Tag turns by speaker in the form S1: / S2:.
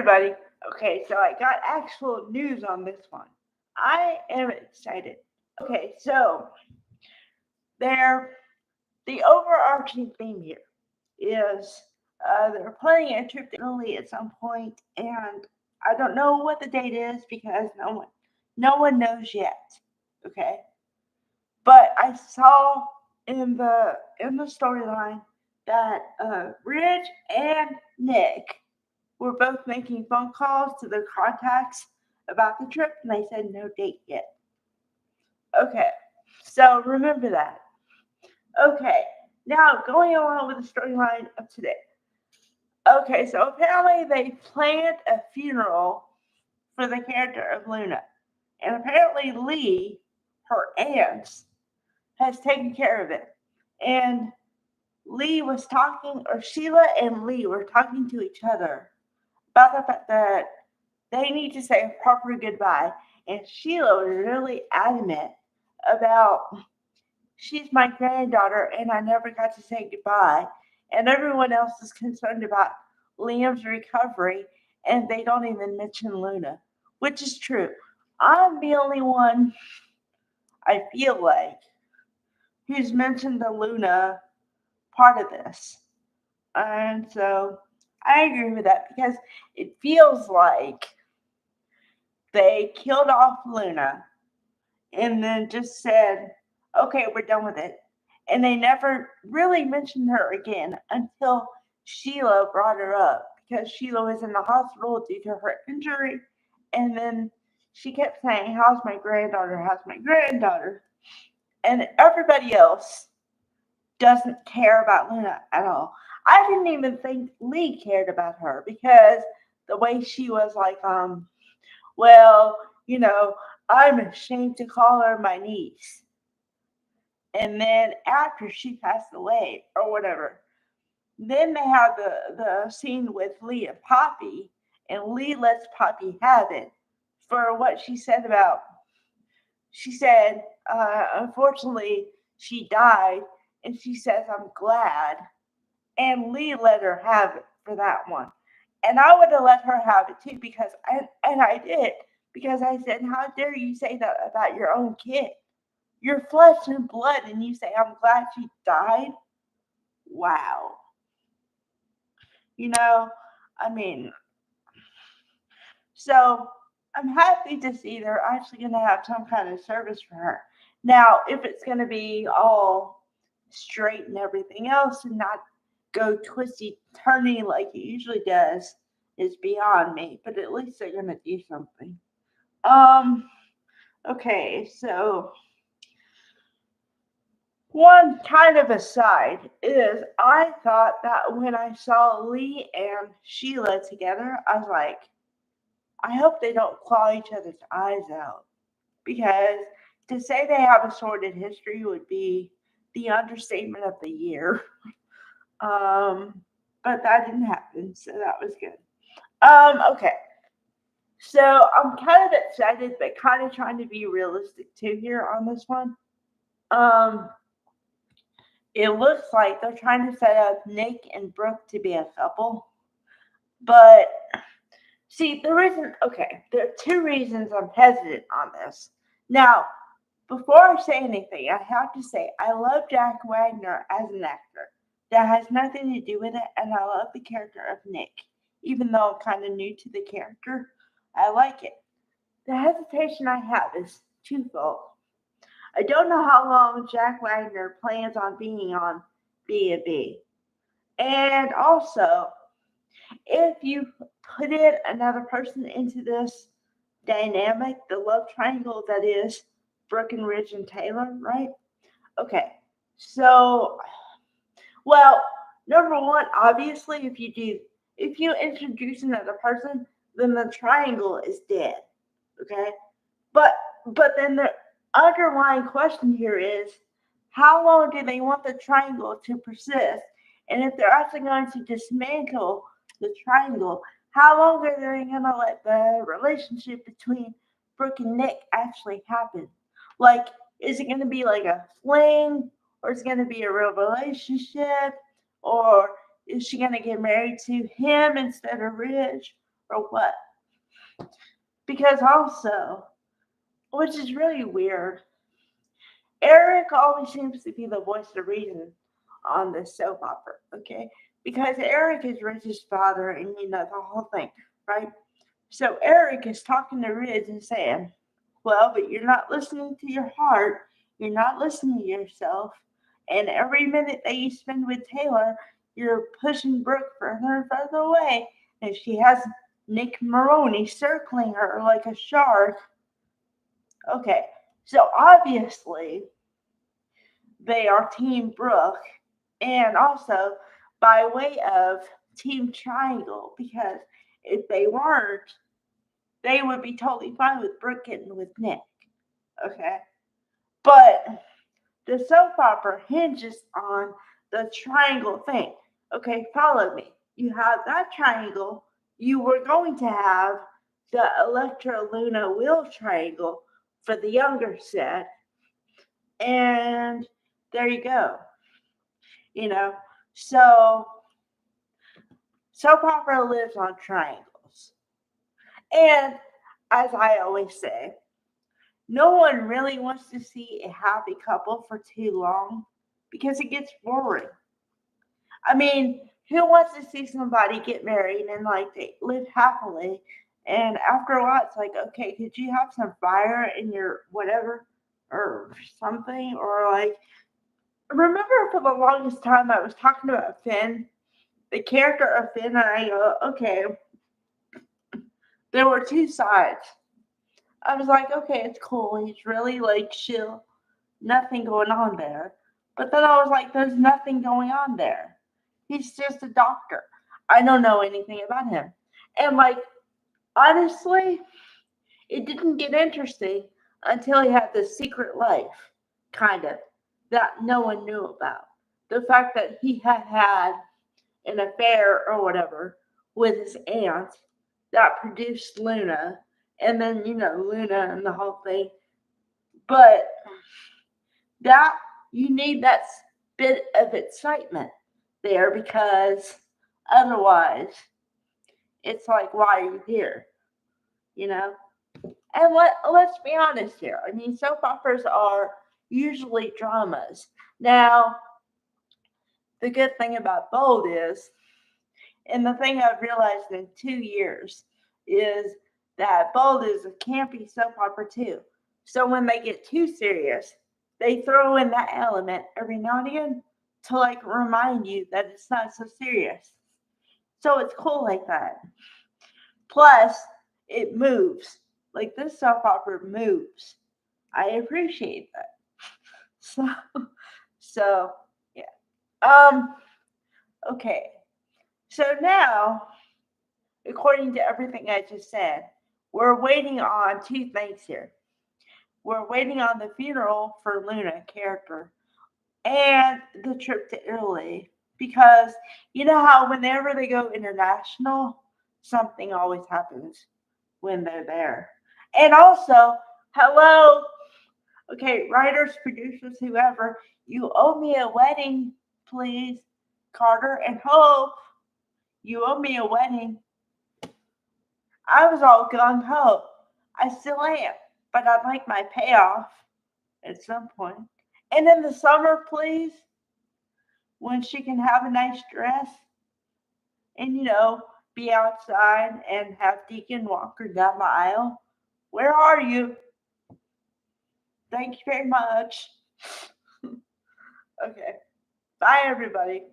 S1: everybody. Okay, so I got actual news on this one. I am excited. Okay, so there, the overarching theme here is they're planning a trip to Italy at some point, and I don't know what the date is because no one knows yet. Okay, but I saw in the storyline that Ridge and Nick were both making phone calls to their contacts about the trip, and they said no date yet. Okay, so remember that. Okay, now going along with the storyline of today. Okay, so apparently they planned a funeral for the character of Luna, and apparently Lee, her aunt, has taken care of it. And Lee was talking, or Sheila and Lee were talking to each other about the fact that they need to say a proper goodbye. And Sheila was really adamant about she's my granddaughter and I never got to say goodbye. And everyone else is concerned about Liam's recovery and they don't even mention Luna, which is true. I'm the only one, I feel like, who's mentioned the Luna part of this. And so I agree with that because it feels like they killed off Luna and then just said, okay, we're done with it. And they never really mentioned her again until Sheila brought her up because Sheila was in the hospital due to her injury. And then she kept saying, how's my granddaughter? How's my granddaughter? And everybody else doesn't care about Luna at all. I didn't even think Lee cared about her because the way she was like, well, you know, I'm ashamed to call her my niece. And then after she passed away or whatever, then they have the scene with Lee and Poppy, and Lee lets Poppy have it for what she said about. She said, unfortunately, she died, and she says, I'm glad. And Lee let her have it for that one. And I would have let her have it too because I did because I said, how dare you say that about your own kid? Your flesh and blood, and you say, I'm glad she died? Wow. You know, I mean, so I'm happy to see they're actually going to have some kind of service for her. Now, if it's going to be all straight and everything else and not go twisty turny like it usually does is beyond me, but at least they're going to do something. Um, okay, so one kind of aside is I thought that when I saw Lee and Sheila together, I was like, I hope they don't claw each other's eyes out because to say they have a sordid history would be the understatement of the year. Um, but that didn't happen, so that was good. Okay. So I'm kind of excited, but kind of trying to be realistic too here on this one. Um, it looks like they're trying to set up Nick and Brooke to be a couple, but see, the reason, okay, there are two reasons I'm hesitant on this. Now, before I say anything, I have to say I love Jack Wagner as an actor. That has nothing to do with it, and I love the character of Nick. Even though I'm kind of new to the character, I like it. The hesitation I have is twofold. I don't know how long Jack Wagner plans on being on B&B. And also, if you put in another person into this dynamic, the love triangle that is Brooke and Ridge and Taylor, right? Okay. So, well, number one, obviously, if you introduce another person, then the triangle is dead. Okay. But but then the underlying question here is how long do they want the triangle to persist? And if they're actually going to dismantle the triangle, how long are they going to let the relationship between Brooke and Nick actually happen? Like, is it going to be like a fling, or is it going to be a real relationship, or is she going to get married to him instead of Rich, or what? Because also, which is really weird, Eric always seems to be the voice of reason on this soap opera, okay? Because Eric is Riz's father and the whole thing, right? So Eric is talking to Riz and saying, well, but you're not listening to your heart, you're not listening to yourself, and every minute that you spend with Taylor, you're pushing Brooke further and further away, and she has Nick Maroney circling her like a shark. Okay, so obviously they are Team Brooke, and also by way of Team Triangle, because if they weren't, they would be totally fine with Brooke getting with Nick. Okay? But the soap opera hinges on the triangle thing. Okay, follow me. You have that triangle. You were going to have the Electra Luna Will triangle for the younger set. And there you go. You know, so soap opera lives on triangles. And as I always say, no one really wants to see a happy couple for too long because it gets boring. I mean, who wants to see somebody get married and like they live happily? And after a while, it's like, okay, could you have some fire in your whatever or something? Or like, remember for the longest time I was talking about Finn, the character of Finn, and I go, okay, there were two sides. I was like, okay, it's cool. He's really like chill, nothing going on there. But then I was like, there's nothing going on there. He's just a doctor. I don't know anything about him. And like, honestly, it didn't get interesting until he had this secret life, kind of, that no one knew about. The fact that he had had an affair or whatever with his aunt that produced Luna, and then, Luna and the whole thing. But that, you need that bit of excitement there because otherwise it's like, why are you here? You know? And let's be honest here. I mean, soap operas are usually dramas. Now, the good thing about Bold is, and the thing I've realized in 2 years, is that Bold is a campy soap opera too. So when they get too serious, they throw in that element every now and again to like remind you that it's not so serious. So it's cool like that. Plus, it moves. Like this soap opera moves. I appreciate that. So, so yeah. Okay. So now, according to everything I just said, we're waiting on two things here. We're waiting on the funeral for Luna character and the trip to Italy because you know how whenever they go international, something always happens when they're there. And also, hello, okay, writers, producers, whoever, you owe me a wedding, please, Carter and Hope. You owe me a wedding. I was all gung ho. I still am, but I'd like my payoff at some point. And in the summer, please, when she can have a nice dress and, be outside and have Deacon walk her down the aisle. Where are you? Thank you very much. Okay. Bye, everybody.